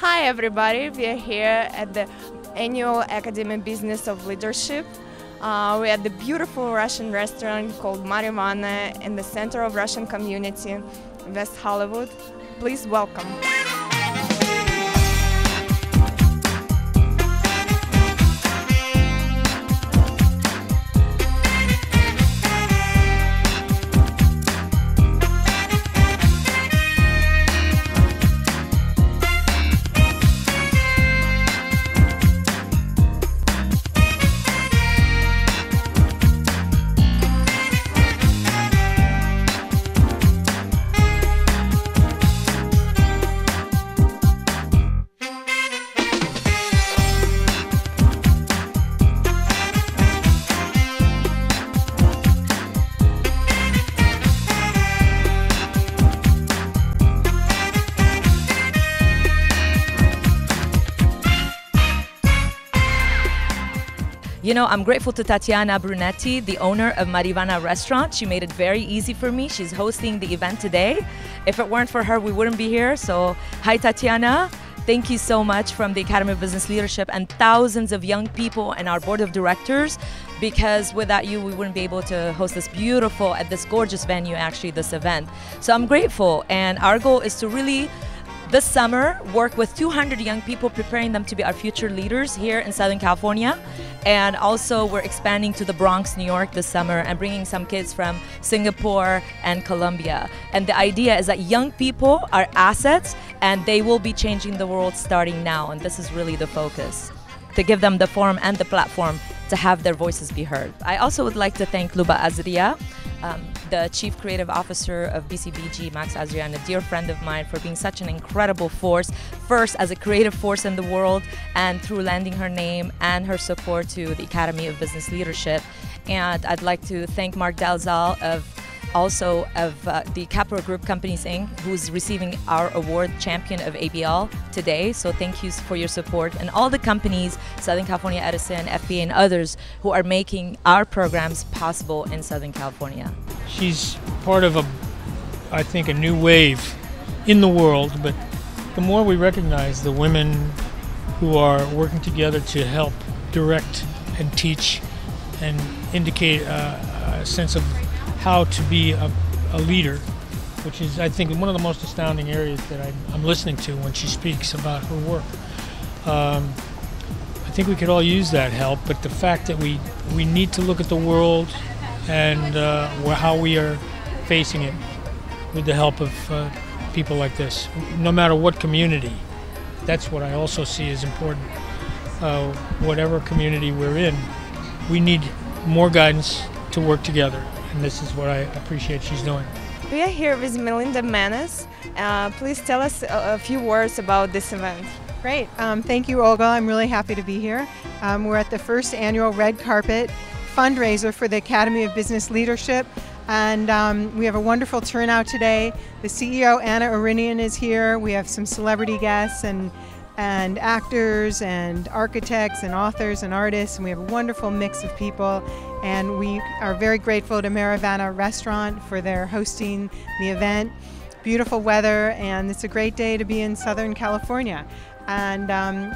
Hi everybody, we are here at the annual Academy Business of Leadership. We're at the beautiful Russian restaurant called Vanna in the center of Russian community, West Hollywood. Please welcome. You know, I'm grateful to Tatiana Brunetti, the owner of Vanna restaurant. She made it very easy for me. She's hosting the event today. If it weren't for her, we wouldn't be here. So, hi Tatiana. Thank you so much from the Academy of Business Leadership and thousands of young people and our board of directors, because without you, we wouldn't be able to host this beautiful, at this gorgeous venue, actually, this event. So I'm grateful, and our goal is to really this summer work with 200 young people, preparing them to be our future leaders here in Southern California. And also we're expanding to the Bronx, New York this summer and bringing some kids from Singapore and Colombia. And the idea is that young people are assets and they will be changing the world starting now. And this is really the focus, to give them the forum and the platform to have their voices be heard. I also would like to thank Luba Azria, the Chief Creative Officer of BCBG, Max Azria, and a dear friend of mine, for being such an incredible force, first as a creative force in the world and through lending her name and her support to the Academy of Business Leadership. And I'd like to thank Mark Dalzal of the Capra Group Companies Inc., who's receiving our award, Champion of ABL, today. So thank you for your support, and all the companies, Southern California Edison, FBA, and others who are making our programs possible in Southern California. She's part of I think, a new wave in the world, but the more we recognize the women who are working together to help direct and teach and indicate a sense of how to be a leader, which is, I think, one of the most astounding areas that I'm listening to when she speaks about her work. I think we could all use that help, but the fact that we need to look at the world and how we are facing it with the help of people like this, no matter what community. That's what I also see as important. Whatever community we're in, we need more guidance to work together. And this is what I appreciate she's doing. We are here with Melinda Manis. Please tell us a few words about this event. Great. Thank you, Olga. I'm really happy to be here. We're at the first annual Red Carpet fundraiser for the Academy of Business Leadership. And we have a wonderful turnout today. The CEO, Anna Arinian, is here. We have some celebrity guests and actors and architects and authors and artists, and we have a wonderful mix of people. And we are very grateful to Vanna restaurant for their hosting the event. Beautiful weather, and it's a great day to be in Southern California. And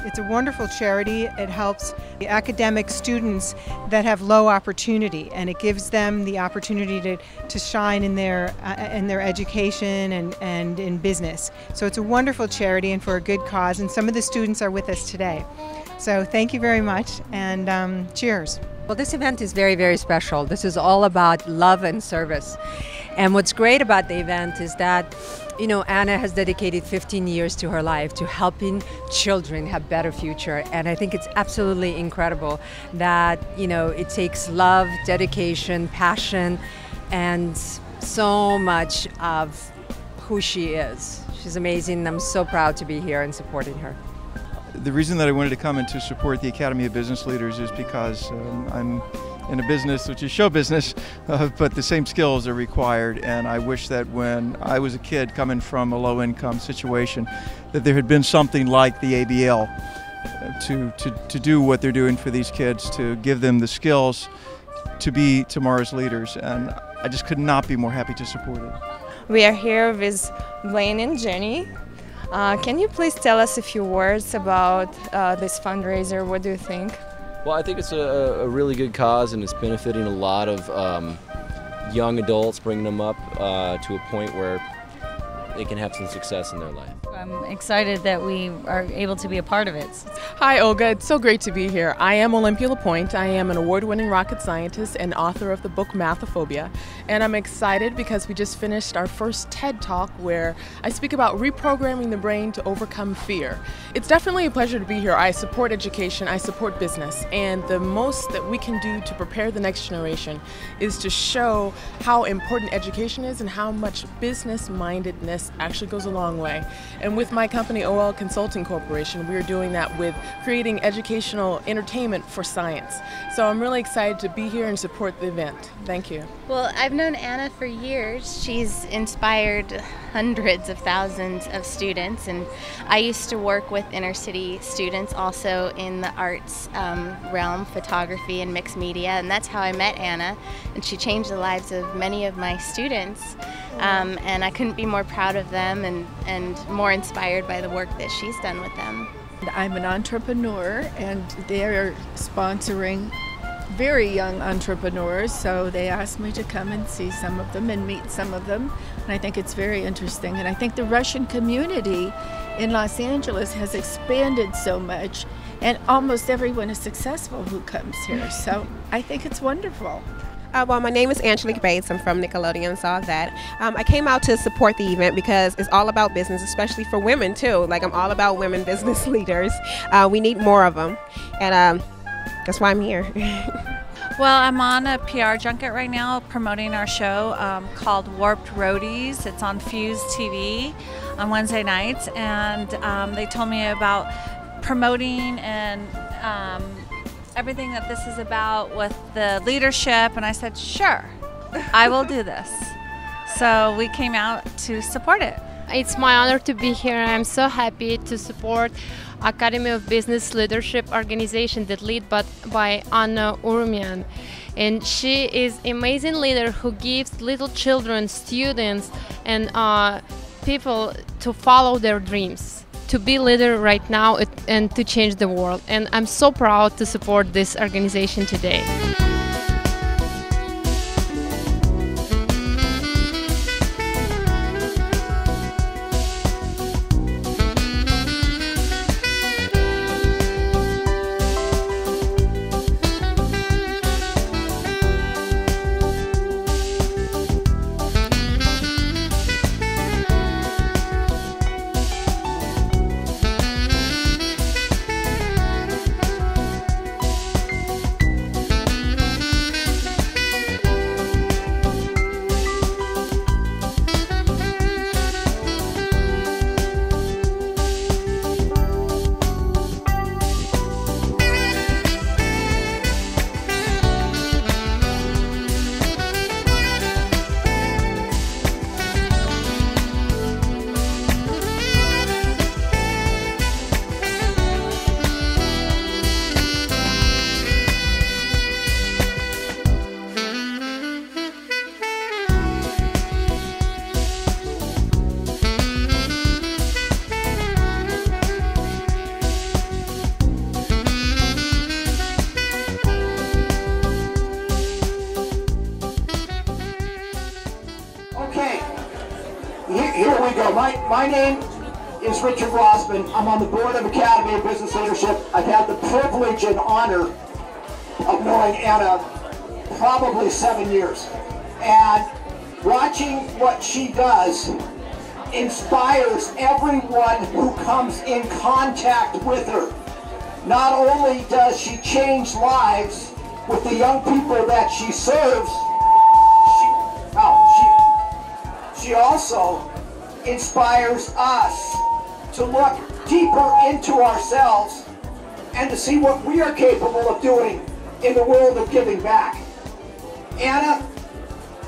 it's a wonderful charity. It helps the academic students that have low opportunity, and it gives them the opportunity to shine in their education and in business. So it's a wonderful charity and for a good cause, and some of the students are with us today. So thank you very much, and cheers. Well, this event is very, very special. This is all about love and service. And what's great about the event is that, you know, Anna has dedicated 15 years to her life to helping children have better future. And I think it's absolutely incredible that, you know, it takes love, dedication, passion, and so much of who she is. She's amazing. I'm so proud to be here and supporting her. The reason that I wanted to come and to support the Academy of Business Leaders is because I'm in a business which is show business, but the same skills are required, and I wish that when I was a kid coming from a low-income situation that there had been something like the ABL to do what they're doing for these kids, to give them the skills to be tomorrow's leaders, and I just could not be more happy to support it. We are here with Blaine and Jenny. Can you please tell us a few words about this fundraiser? What do you think? Well, I think it's a really good cause, and it's benefiting a lot of young adults, bringing them up to a point where they can have some success in their life. I'm excited that we are able to be a part of it. Hi Olga, it's so great to be here. I am Olympia LaPointe. I am an award-winning rocket scientist and author of the book Mathophobia. And I'm excited because we just finished our first TED Talk where I speak about reprogramming the brain to overcome fear. It's definitely a pleasure to be here. I support education, I support business, and the most that we can do to prepare the next generation is to show how important education is and how much business-mindedness actually goes a long way. And with my company, OL Consulting Corporation, we are doing that with creating educational entertainment for science. So I'm really excited to be here and support the event. Thank you. Well, I've known Anna for years. She's inspired hundreds of thousands of students, and I used to work with inner city students also in the arts realm, photography and mixed media, and that's how I met Anna, and she changed the lives of many of my students, and I couldn't be more proud of them and more inspired by the work that she's done with them. I'm an entrepreneur, and they're sponsoring very young entrepreneurs, so they asked me to come and see some of them and meet some of them, and I think it's very interesting. And I think the Russian community in Los Angeles has expanded so much, and almost everyone is successful who comes here, so I think it's wonderful. Well, my name is Angelique Bates. I'm from Nickelodeon, saw that. I came out to support the event because it's all about business, especially for women too. Like, I'm all about women business leaders. We need more of them, and that's why I'm here. Well, I'm on a PR junket right now promoting our show called Warped Roadies. It's on Fuse TV on Wednesday nights, and they told me about promoting and everything that this is about with the leadership, and I said, sure, I will do this. So we came out to support it. It's my honor to be here. I'm so happy to support Academy of Business Leadership organization that lead by Anna Urmian. And she is an amazing leader who gives little children, students, and people to follow their dreams, to be leader right now and to change the world. And I'm so proud to support this organization today. Here we go. My name is Richard Rossman. I'm on the board of Academy of Business Leadership. I've had the privilege and honor of knowing Anna probably 7 years. And watching what she does inspires everyone who comes in contact with her. Not only does she change lives with the young people that she serves, she also inspires us to look deeper into ourselves and to see what we are capable of doing in the world of giving back. Anna,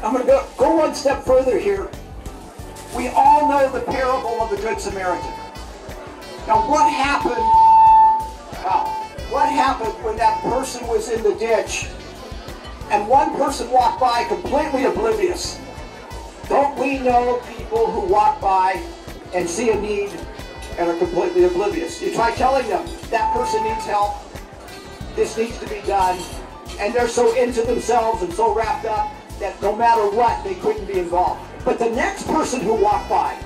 I'm going to go one step further here. We all know the parable of the Good Samaritan. Now, what happened when that person was in the ditch and one person walked by completely oblivious? Don't we know people who walk by and see a need, and are completely oblivious. You try telling them that person needs help, this needs to be done, and they're so into themselves and so wrapped up that no matter what, they couldn't be involved. But the next person who walked by,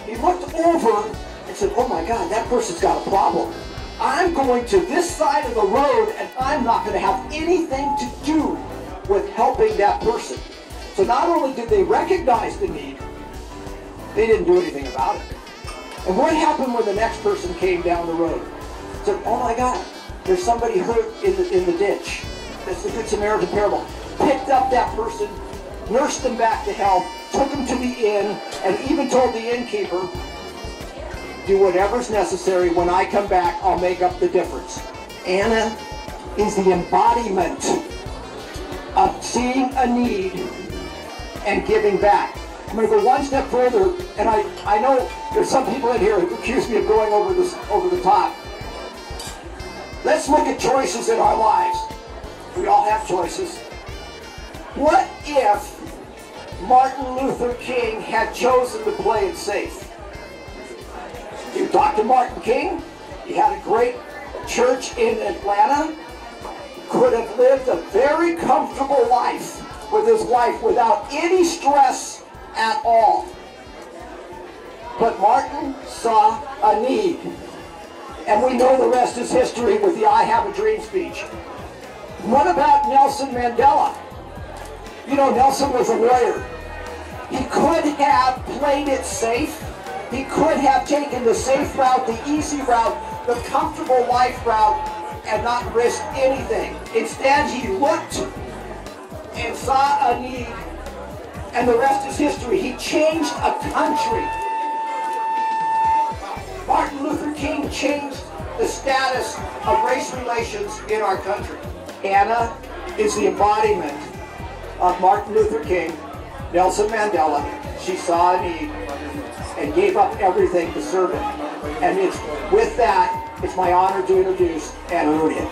he looked over and said, oh my God, that person's got a problem. I'm going to this side of the road and I'm not going to have anything to do with helping that person. So not only did they recognize the need, they didn't do anything about it. And what happened when the next person came down the road? Said, oh my God, there's somebody hurt in the ditch. That's the Good Samaritan parable. Picked up that person, nursed them back to health, took them to the inn, and even told the innkeeper, do whatever's necessary. When I come back, I'll make up the difference. Anna is the embodiment of seeing a need and giving back. I'm going to go one step further, and I know there's some people in here who accuse me of going over the top. Let's look at choices in our lives. We all have choices. What if Martin Luther King had chosen to play it safe? You talk to Martin King, he had a great church in Atlanta, could have lived a very comfortable life with his wife without any stress at all. But Martin saw a need. And we know the rest is history with the I Have a Dream speech. What about Nelson Mandela? You know, Nelson was a lawyer. He could have played it safe. He could have taken the safe route, the easy route, the comfortable life route, and not risked anything. Instead, he looked and saw a need, and the rest is history. He changed a country. Martin Luther King changed the status of race relations in our country. Anna is the embodiment of Martin Luther King, Nelson Mandela. She saw a need and gave up everything to serve it. And it's with that, it's my honor to introduce Anna Rudia.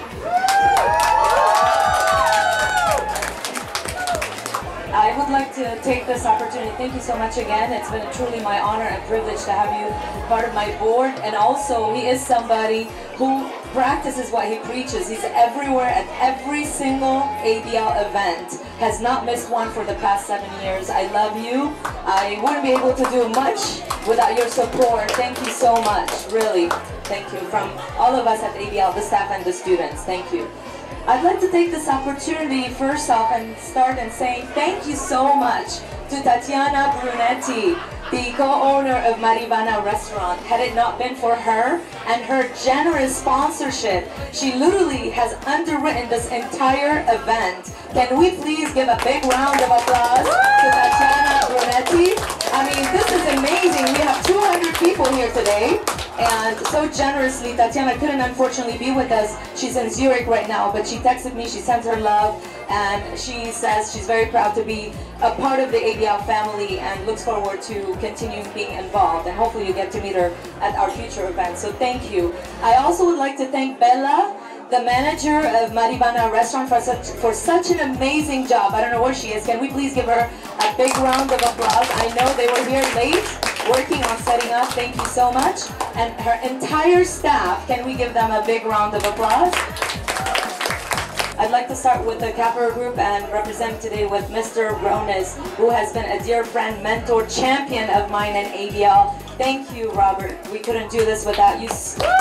I would like to take this opportunity. Thank you so much again. It's been truly my honor and privilege to have you part of my board. And also, he is somebody who practices what he preaches. He's everywhere at every single ABL event. Has not missed one for the past 7 years. I love you. I wouldn't be able to do much without your support. Thank you so much. Really. Thank you. From all of us at ABL, the staff and the students. Thank you. I'd like to take this opportunity first off and start in saying thank you so much to Tatiana Brunetti, the co-owner of Vanna restaurant. Had it not been for her and her generous sponsorship, she literally has underwritten this entire event. Can we please give a big round of applause to Tatiana Brunetti? I mean, this is amazing. We have 200 people here today. And so generously, Tatiana couldn't unfortunately be with us. She's in Zurich right now, but she texted me, she sent her love, and she says she's very proud to be a part of the ABL family and looks forward to continuing being involved. And hopefully you get to meet her at our future events. So thank you. I also would like to thank Bella, the manager of Vanna restaurant, for such an amazing job. I don't know where she is. Can we please give her a big round of applause? I know they were here late, working on setting up. Thank you so much. And her entire staff, can we give them a big round of applause? I'd like to start with the Capper Group and represent today with Mr. Bronis, who has been a dear friend, mentor, champion of mine in ABL. Thank you, Robert. We couldn't do this without you,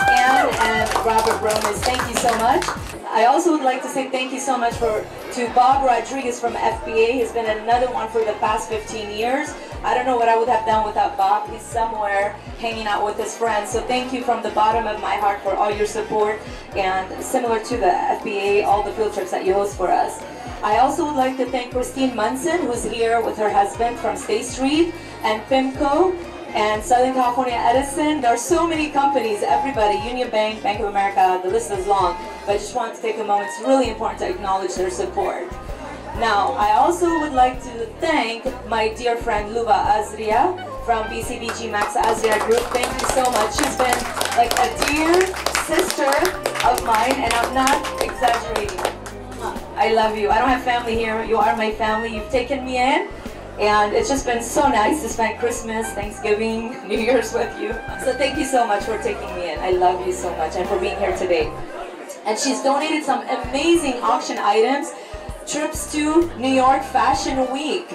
Anne and Robert Bronis. Thank you so much. I also would like to say thank you so much to Bob Rodriguez from FBA. He's been another one for the past 15 years. I don't know what I would have done without Bob. He's somewhere hanging out with his friends. So thank you from the bottom of my heart for all your support, and similar to the FBA, all the field trips that you host for us. I also would like to thank Christine Munson, who's here with her husband from State Street, and PIMCO, and Southern California Edison. There are so many companies, everybody, Union Bank, Bank of America, the list is long, but I just wanted to take a moment. It's really important to acknowledge their support. Now, I also would like to thank my dear friend Luba Azria from BCBG Max Azria Group. Thank you so much. She's been like a dear sister of mine, and I'm not exaggerating. I love you. I don't have family here. You are my family. You've taken me in, And it's just been so nice to spend Christmas, Thanksgiving, New Year's with you. So thank you so much for taking me in. I love you so much and for being here today. And she's donated some amazing auction items, trips to New York Fashion Week.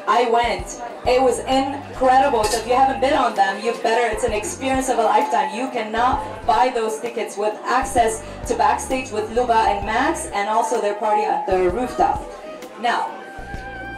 I went. It was incredible. So if you haven't been on them, you better. It's an experience of a lifetime. You cannot buy those tickets with access to backstage with Luba and Max and also their party at the rooftop. Now,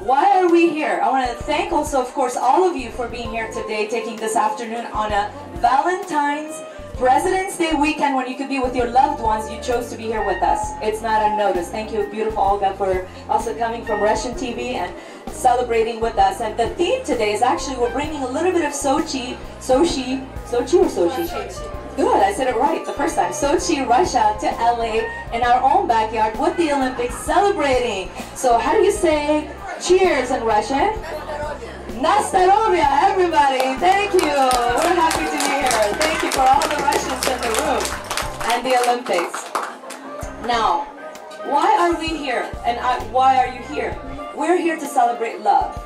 why are we here? I want to thank also, of course, all of you for being here today, taking this afternoon on a Valentine's President's Day weekend when you could be with your loved ones. You chose to be here with us. It's not unnoticed. Thank you, beautiful Olga, for also coming from Russian TV and celebrating with us. And the theme today is actually we're bringing a little bit of Sochi. Good, I said it right the first time. Sochi, Russia to LA in our own backyard with the Olympics celebrating. So how do you say cheers in Russian? Nastarovia, everybody. Thank you. We're happy to be here. Thank you for all the Russians in the room and the Olympics. Now, why are we here? And why are you here? We're here to celebrate love.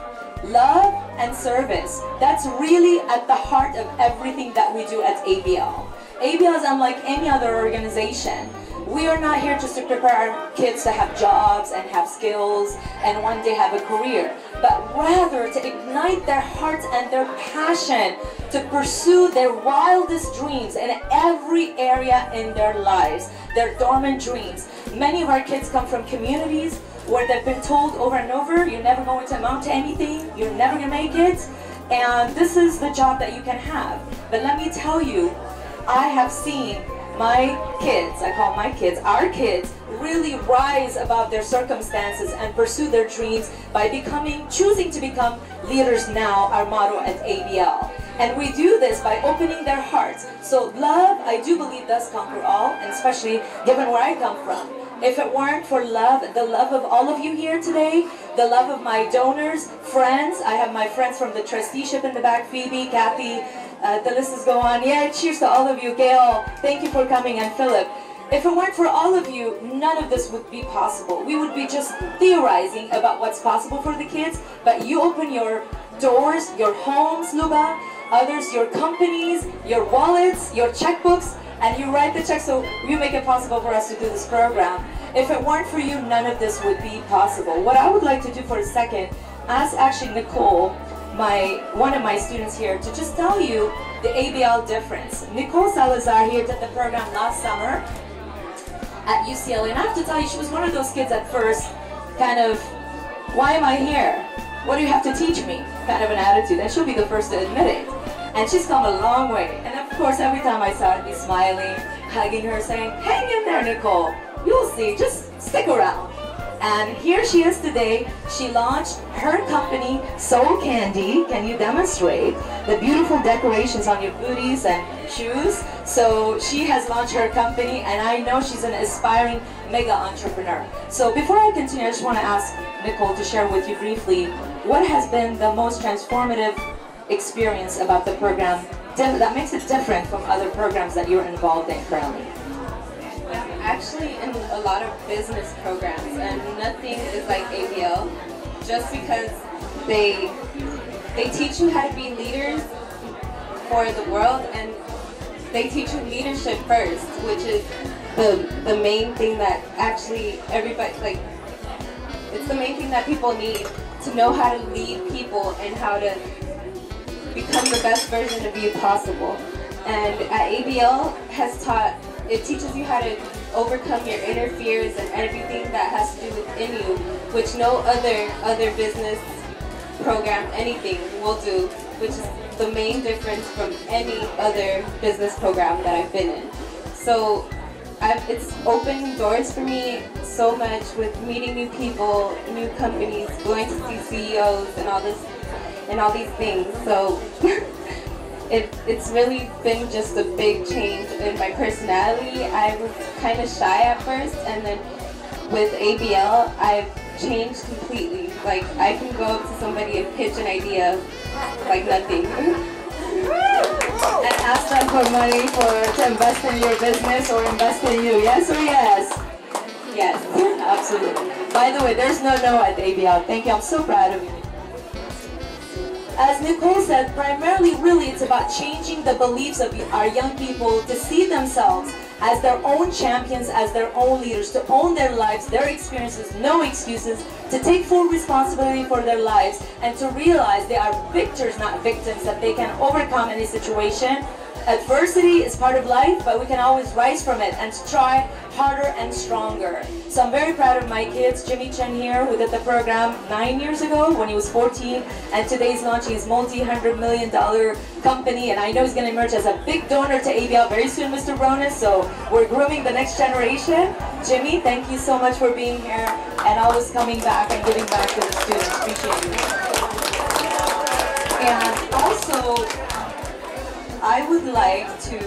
Love and service. That's really at the heart of everything that we do at ABL. ABL is unlike any other organization. We are not here just to prepare our kids to have jobs and have skills and one day have a career, but rather to ignite their hearts and their passion to pursue their wildest dreams in every area in their lives, their dormant dreams. Many of our kids come from communities where they've been told over and over, you're never going to amount to anything, you're never going to make it, and this is the job that you can have. But let me tell you, I have seen my kids, I call my kids, our kids, really rise above their circumstances and pursue their dreams by choosing to become leaders now, our motto at ABL. And we do this by opening their hearts. So love, I do believe, does conquer all, and especially given where I come from. If it weren't for love, the love of all of you here today, the love of my donors, friends, I have my friends from the trusteeship in the back, Phoebe, Kathy, the list is go on. Yeah, cheers to all of you. Gail, thank you for coming, and Philip. If it weren't for all of you, none of this would be possible. We would be just theorizing about what's possible for the kids, but you open your doors, your homes, Luba, others, your companies, your wallets, your checkbooks, and you write the check, so you make it possible for us to do this program. If it weren't for you, none of this would be possible. What I would like to do for a second, ask actually Nicole, one of my students here, to just tell you the ABL difference. Nicole Salazar here did the program last summer at UCLA, and I have to tell you, she was one of those kids at first, kind of, why am I here? What do you have to teach me? Kind of an attitude, and she'll be the first to admit it. And she's come a long way. And of course, every time I saw her, I'd be smiling, hugging her, saying, hang in there, Nicole. You'll see, just stick around. And here she is today. She launched her company, Soul Candy. Can you demonstrate the beautiful decorations on your booties and shoes? So she has launched her company, and I know she's an aspiring mega entrepreneur. So before I continue, I just want to ask Nicole to share with you briefly what has been the most transformative experience about the program that makes it different from other programs that you're involved in currently. I'm actually in a lot of business programs, and nothing is like ABL, just because they teach you how to be leaders for the world, and they teach you leadership first, which is the main thing that actually everybody, like, it's the main thing that people need to know how to lead people and how to become the best version of you possible. And at ABL has taught, it teaches you how to overcome your inner fears and everything that has to do within you, which no other business program, anything will do, which is the main difference from any other business program that I've been in. So it's opened doors for me so much with meeting new people, new companies, going to see CEOs and all these things. So it's really been just a big change in my personality. I was kind of shy at first, and then with ABL, I've changed completely. Like, I can go up to somebody and pitch an idea like nothing. And ask them for money to invest in your business or invest in you. Yes or yes? Yes, absolutely. By the way, there's no at ABL. Thank you. I'm so proud of you. As Nicole said, primarily really it's about changing the beliefs of our young people to see themselves as their own champions, as their own leaders, to own their lives, their experiences, no excuses, to take full responsibility for their lives, and to realize they are victors, not victims, that they can overcome any situation. Adversity is part of life, but we can always rise from it and try harder and stronger. So I'm very proud of my kids. Jimmy Chen here, who did the program 9 years ago when he was 14, and today he's launching his multi-$100 million company, and I know he's going to emerge as a big donor to ABL very soon, Mr. Bronis, so we're grooming the next generation. Jimmy, thank you so much for being here and always coming back and giving back to the students. Appreciate you. And also, I would like to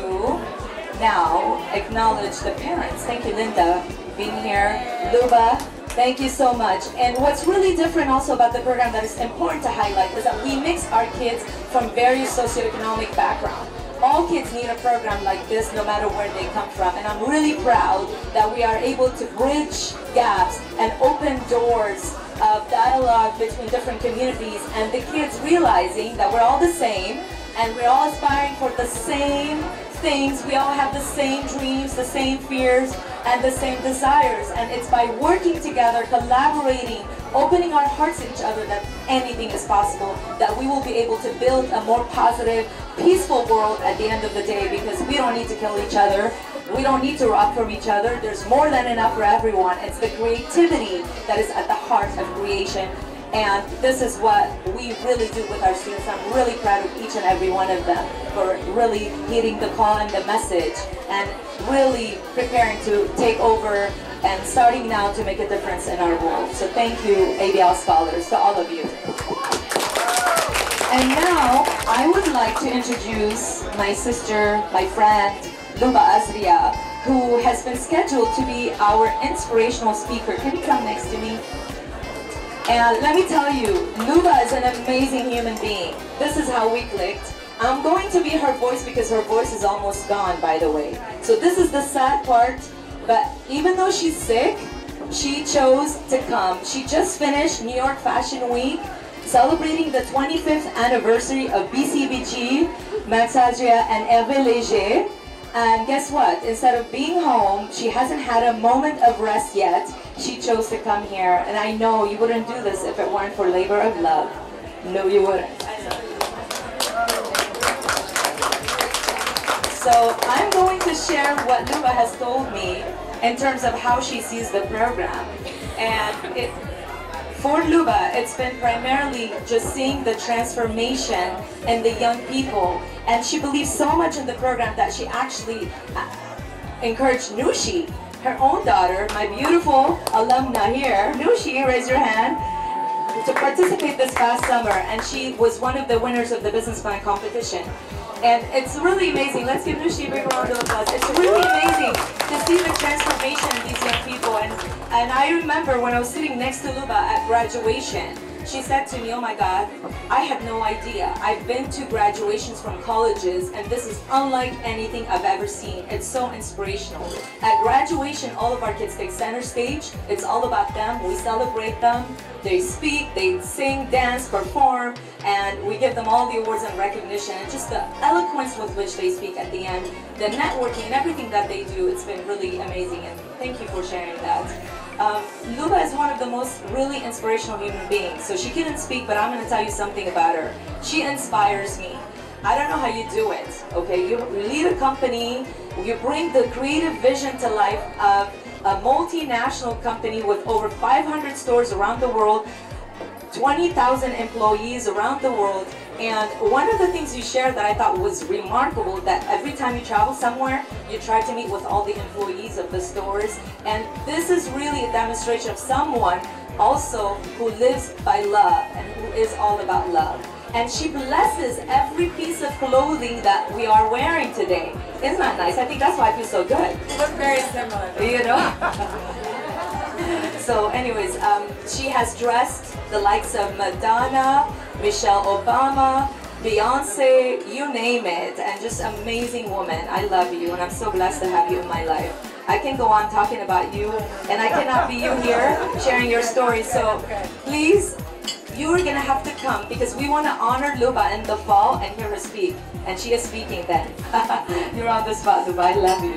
now acknowledge the parents. Thank you, Linda, being here. Luba, thank you so much. And what's really different also about the program that is important to highlight is that we mix our kids from various socioeconomic backgrounds. All kids need a program like this no matter where they come from. And I'm really proud that we are able to bridge gaps and open doors of dialogue between different communities and the kids realizing that we're all the same and we're all aspiring for the same things. We all have the same dreams, the same fears, and the same desires. And it's by working together, collaborating, opening our hearts to each other that anything is possible, that we will be able to build a more positive, peaceful world at the end of the day, because we don't need to kill each other. We don't need to rob from each other. There's more than enough for everyone. It's the creativity that is at the heart of creation. And this is what we really do with our students. I'm really proud of each and every one of them for really heeding the call and the message and really preparing to take over and starting now to make a difference in our world. So thank you, ABL scholars, to all of you. And now I would like to introduce my sister, my friend, Luba Azria, who has been scheduled to be our inspirational speaker. Can you come next to me? And let me tell you, Luba is an amazing human being. This is how we clicked. I'm going to be her voice because her voice is almost gone, by the way. So this is the sad part, but even though she's sick, she chose to come. She just finished New York Fashion Week, celebrating the 25th anniversary of BCBG, Max Adria, and Hervé Léger. And guess what? Instead of being home, she hasn't had a moment of rest yet. She chose to come here, and I know you wouldn't do this if it weren't for labor of love. No, you wouldn't. So I'm going to share what Luba has told me in terms of how she sees the program. And for Luba, it's been primarily just seeing the transformation in the young people. And she believes so much in the program that she actually encouraged Nushi, her own daughter, my beautiful alumna here, Nushi, raise your hand, to participate this past summer. And she was one of the winners of the business plan competition. And it's really amazing. Let's give Nushi a big round of applause. It's really amazing to see the transformation in these young people. And I remember when I was sitting next to Luba at graduation, she said to me, oh my God, I had no idea. I've been to graduations from colleges, and this is unlike anything I've ever seen. It's so inspirational. At graduation, all of our kids take center stage. It's all about them. We celebrate them. They speak, they sing, dance, perform, and we give them all the awards and recognition. And just the eloquence with which they speak at the end, the networking and everything that they do, it's been really amazing. And thank you for sharing that. Luba is one of the most really inspirational human beings. So she couldn't speak, but I'm going to tell you something about her. She inspires me. I don't know how you do it, okay? You lead a company, you bring the creative vision to life of a multinational company with over 500 stores around the world, 20,000 employees around the world. And one of the things you shared that I thought was remarkable, that every time you travel somewhere, you try to meet with all the employees of the stores. And this is really a demonstration of someone also who lives by love and who is all about love. And she blesses every piece of clothing that we are wearing today. Isn't that nice? I think that's why I feel so good. You look very similar. You know? So anyways, she has dressed the likes of Madonna, Michelle Obama, Beyonce, you name it, and just amazing woman. I love you, and I'm so blessed to have you in my life. I can go on talking about you, and I cannot be you here sharing your story. So please, you're gonna have to come because we want to honor Luba in the fall and hear her speak. And she is speaking then. You're on the spot, Luba. I love you.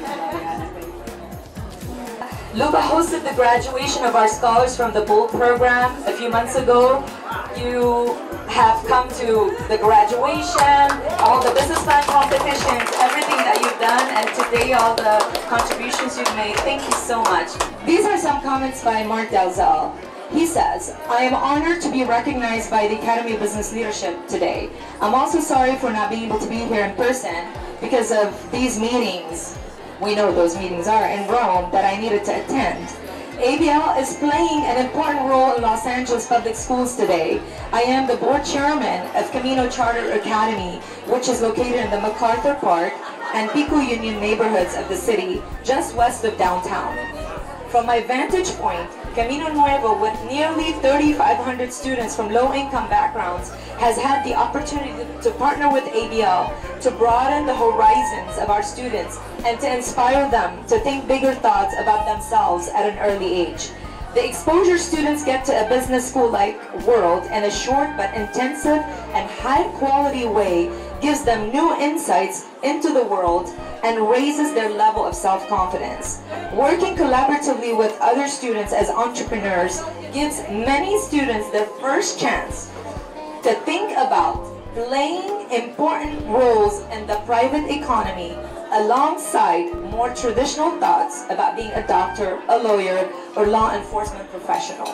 Luba hosted the graduation of our scholars from the Bull program a few months ago. You have come to the graduation, all the business plan competitions, everything that you've done, and today all the contributions you've made. Thank you so much. These are some comments by Mark Dalzell. He says, I am honored to be recognized by the Academy of Business Leadership today. I'm also sorry for not being able to be here in person because of these meetings. We know those meetings are in Rome that I needed to attend. ABL is playing an important role in Los Angeles public schools today. I am the board chairman of Camino Charter Academy, which is located in the MacArthur Park and Pico Union neighborhoods of the city, just west of downtown. From my vantage point, Camino Nuevo, with nearly 3,500 students from low-income backgrounds, has had the opportunity to partner with ABL to broaden the horizons of our students and to inspire them to think bigger thoughts about themselves at an early age. The exposure students get to a business school-like world in a short but intensive and high-quality way gives them new insights into the world and raises their level of self-confidence. Working collaboratively with other students as entrepreneurs gives many students their first chance to think about playing important roles in the private economy alongside more traditional thoughts about being a doctor, a lawyer, or law enforcement professional.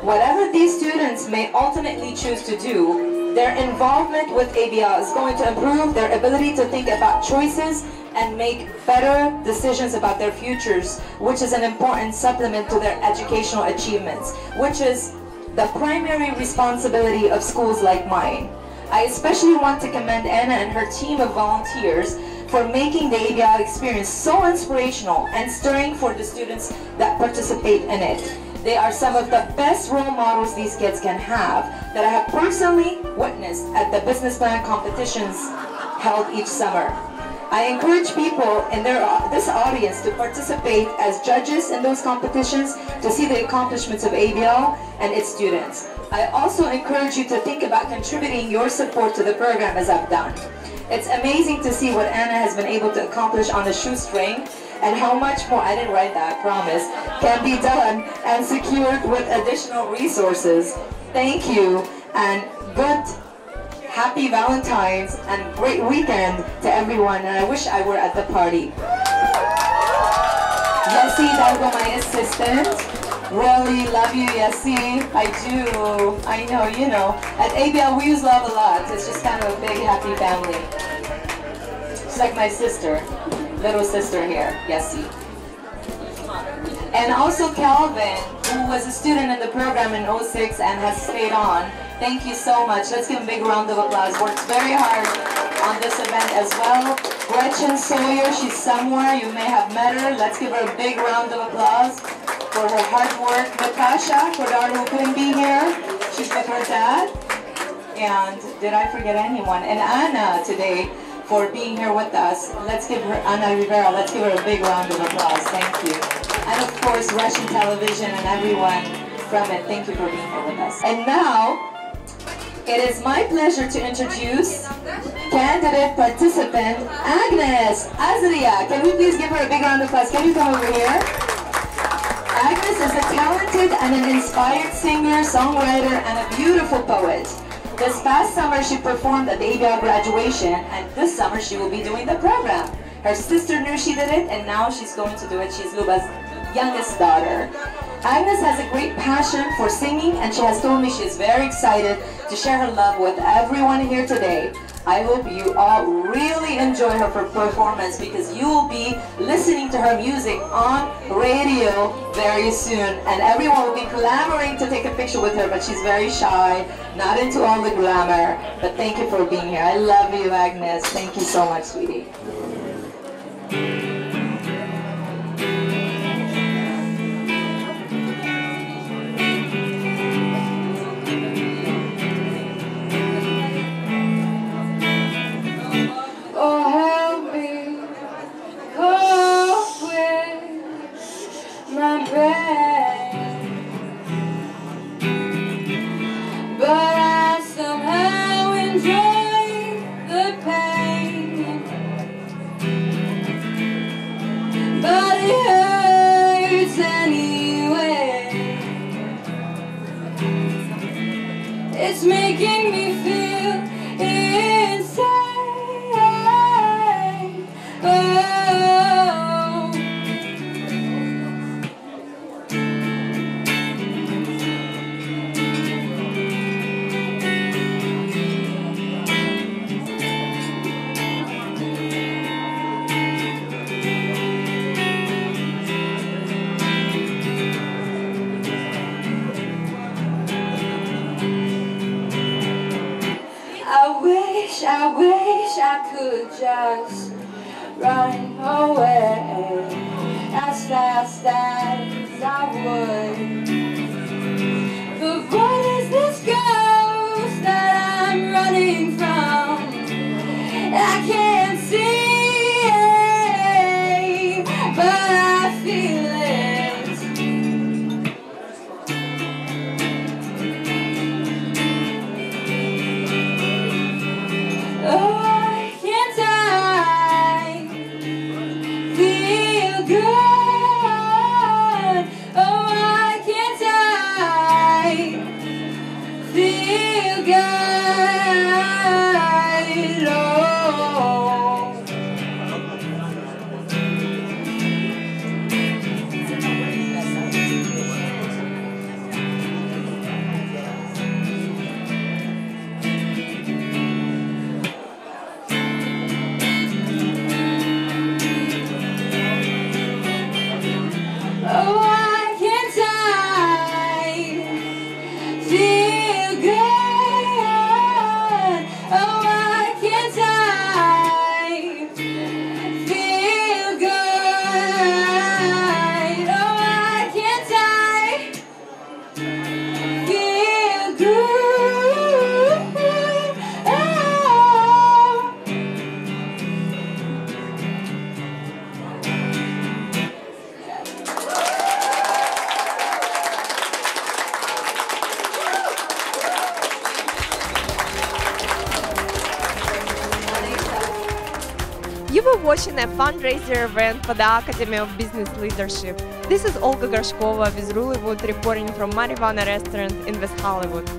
Whatever these students may ultimately choose to do, their involvement with ABL is going to improve their ability to think about choices and make better decisions about their futures, which is an important supplement to their educational achievements, which is the primary responsibility of schools like mine. I especially want to commend Anna and her team of volunteers for making the ABL experience so inspirational and stirring for the students that participate in it. They are some of the best role models these kids can have that I have personally witnessed at the business plan competitions held each summer. I encourage people in this audience to participate as judges in those competitions to see the accomplishments of ABL and its students. I also encourage you to think about contributing your support to the program as I've done. It's amazing to see what Anna has been able to accomplish on a shoestring and how much more, I didn't write that, promise, can be done and secured with additional resources. Thank you, and good, happy Valentine's and great weekend to everyone, and I wish I were at the party. Yessie Dalgo, my assistant. Really love you, Yessie. I do. I know, you know. At ABL, we use love a lot. It's just kind of a big, happy family. She's like my sister, little sister here, Yessie. And also Calvin, who was a student in the program in 06 and has stayed on. Thank you so much. Let's give him a big round of applause. Works very hard on this event as well. Gretchen Sawyer, she's somewhere. You may have met her. Let's give her a big round of applause for her hard work. Natasha, for daughter who couldn't be here. She's with her dad. And did I forget anyone? And Anna today for being here with us. Let's give her, Anna Rivera, let's give her a big round of applause. Thank you. And of course, Russian television and everyone from it. Thank you for being here with us. And now, it is my pleasure to introduce candidate participant Agnes Azria. Can we please give her a big round of applause? Can you come over here? Agnes is a talented and an inspired singer, songwriter, and a beautiful poet. This past summer, she performed at the ABL graduation, and this summer she will be doing the program. Her sister knew she did it, and now she's going to do it. She's Luba's youngest daughter. Agnes has a great passion for singing, and she has told me she is very excited to share her love with everyone here today. I hope you all really enjoy her performance because you will be listening to her music on radio very soon. And everyone will be clamoring to take a picture with her, but she's very shy, not into all the glamour. But thank you for being here. I love you, Agnes. Thank you so much, sweetie. But enjoy the pain, but it hurts anyway. It's making me feel insane. Oh. I wish I could just run away as fast as I would. But what is this ghost that I'm running from? I can't see it, but I feel it. Oh, why can't I feel good? Oh, why can't I feel good? Oh, why can't I feel good? Oh, why can't I feel good? Oh, why can't I feel good? Oh. You were watching a fundraiser event for the Academy of Business Leadership. This is Olga Gorshkova with RULLYWOOD reporting from Vanna restaurant in West Hollywood.